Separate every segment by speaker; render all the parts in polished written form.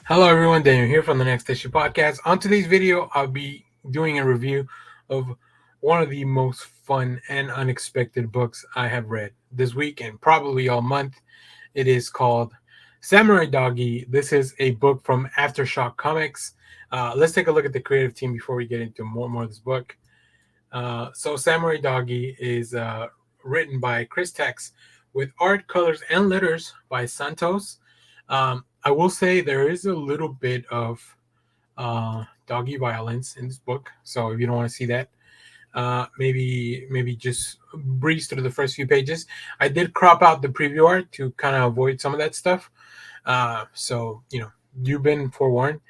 Speaker 1: Hello everyone, Daniel here from the Next Issue Podcast. On today's video, I'll be doing a review of one of the most fun and unexpected books I have read this week and probably all month. It is called Samurai Doggy. This is a book from AfterShock Comics. Let's take a look at the creative team before we get into more of this book. So Samurai Doggy is written by Chris Tex with art, colors, and letters by Santtos. I will say there is a little bit of doggy violence in this book, so if you don't want to see that, maybe just breeze through the first few pages. I did crop out the preview art to kind of avoid some of that stuff. So you've been forewarned.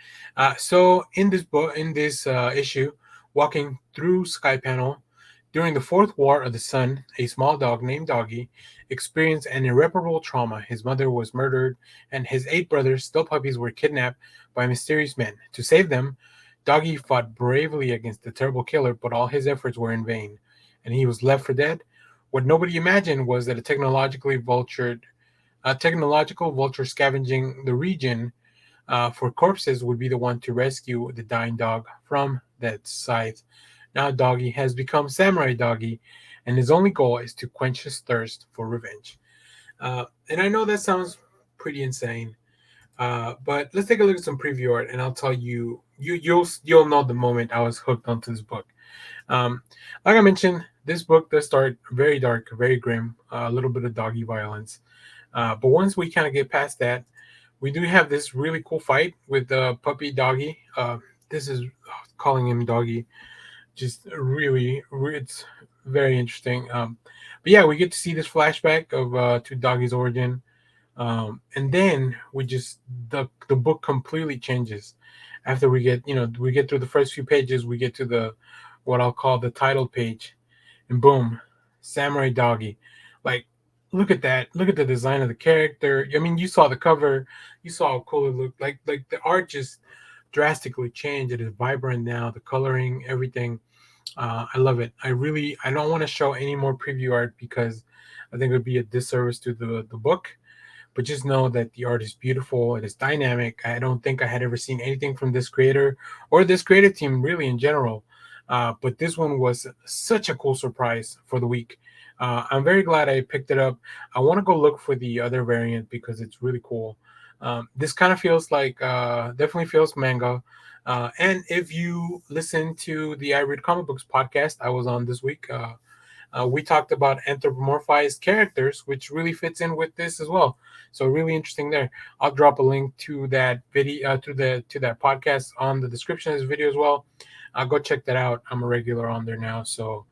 Speaker 1: So in this book, in this issue, walking through Sky Panel during the Fourth War of the Sun, a small dog named Doggy experienced an irreparable trauma. His mother was murdered, and his 8 brothers, still puppies, were kidnapped by mysterious men. To save them, Doggy fought bravely against the terrible killer, but all his efforts were in vain, and he was left for dead. What nobody imagined was that a technological vulture scavenging the region for corpses would be the one to rescue the dying dog from that scythe. Now Doggy has become Samurai Doggy, and his only goal is to quench his thirst for revenge. And I know that sounds pretty insane, but let's take a look at some preview art, and I'll tell you, you'll know the moment I was hooked onto this book. Like I mentioned, this book does start very dark, very grim, a little bit of doggy violence. But once we kind of get past that, we do have this really cool fight with the puppy Doggy. This is calling him Doggy, just it's very interesting. But yeah, we get to see this flashback of to Doggy's origin, and then the book completely changes after we get through the first few pages. We get to the what I'll call the title page, and boom, Samurai Doggy. Like, look at that. Look at the design of the character. I mean, you saw the cover. You saw how cool it looked. Like the art just drastically changed. It is vibrant now. The coloring, everything. I love it. I don't want to show any more preview art because I think it would be a disservice to the book. But just know that the art is beautiful. It is dynamic. I don't think I had ever seen anything from this creator or this creative team really in general. But this one was such a cool surprise for the week. I'm very glad I picked it up. I want to go look for the other variant because it's really cool. This kind of feels like definitely feels manga. And if you listen to the I Read Comic Books podcast I was on this week, we talked about anthropomorphized characters, which really fits in with this as well. So really interesting there. I'll drop a link to that video to that podcast on the description of this video as well. Go check that out. I'm a regular on there now, so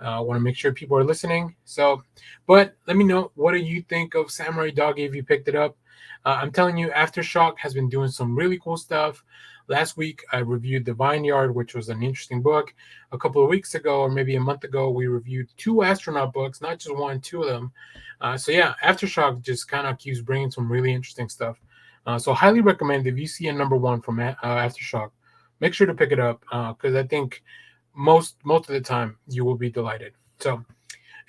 Speaker 1: I want to make sure people are listening. So, but let me know, what do you think of Samurai Doggy if you picked it up? I'm telling you, AfterShock has been doing some really cool stuff. Last week, I reviewed The Vineyard, which was an interesting book. A couple of weeks ago, or maybe a month ago, we reviewed 2 astronaut books, not just one, 2 of them. So yeah, AfterShock just kind of keeps bringing some really interesting stuff. So highly recommend, if you see a #1 from AfterShock, make sure to pick it up because I think most of the time you will be delighted. So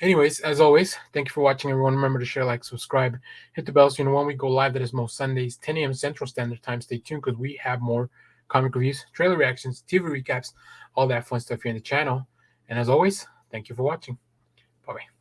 Speaker 1: anyways, as always, thank you for watching, everyone. Remember to share, like, subscribe, hit the bell so you know when we go live. That is most Sundays, 10 a.m. Central Standard Time. Stay tuned because we have more comic reviews, trailer reactions, TV recaps, all that fun stuff here on the channel. And as always, thank you for watching. Bye-bye.